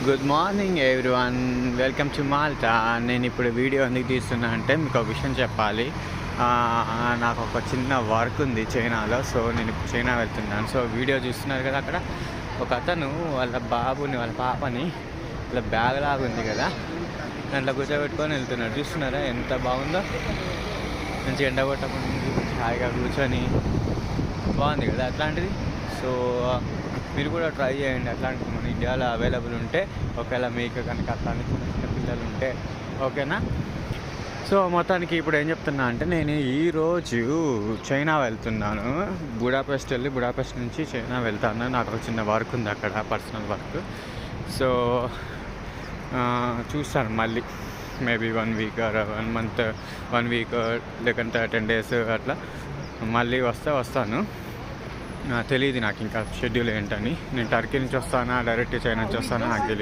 Good morning everyone, welcome to Malta. నేను ఇప్పుడు video ఎందుకు తీస్తున్నా అంటే మీకు ఒక విషయం చెప్పాలి. నాకు ఒక చిన్న వర్క్ ఉంది చైనాలో. సో నేను ఇప్పుడు చైనా వెళ్తున్నాను. సో వీడియో చూస్తున్నారు కదా, అక్కడ ఒక అతను వాళ్ళ బాబుని వాళ్ళ పాపని ఇలా బ్యాగ్ లాగా ఉంది కదా, దాంట్లో కూర్చోబెట్టుకొని వెళ్తున్నాడు. చూస్తున్నారా ఎంత బాగుందో, మంచిగా ఎండ కొట్టకుండా హాయిగా కూర్చొని బాగుంది కదా అట్లాంటిది. సో మీరు కూడా ట్రై చేయండి. అట్లాంటివి మన ఇండియాలో అవైలబుల్ ఉంటే, ఒకవేళ మీకు కనుక అట్లాంటి చిన్న చిన్న పిల్లలు ఉంటే ఓకేనా. సో మొత్తానికి ఇప్పుడు ఏం చెప్తున్నా అంటే, నేను ఈరోజు చైనా వెళ్తున్నాను. బుడాపెస్ట్ నుంచి చైనా వెళ్తాను. నాకు ఒక చిన్న వర్క్ ఉంది అక్కడ, పర్సనల్ వర్క్. సో చూస్తాను మళ్ళీ maybe 1 week or 1 month, 1 week లేకంటే 10 days అట్లా మళ్ళీ వస్తాను. తెలియదు నాకు ఇంకా షెడ్యూల్ ఏంటని. నేను టర్కీ నుంచి వస్తానా డైరెక్ట్ చైనా నుంచి వస్తానా నాకు తెలియదు.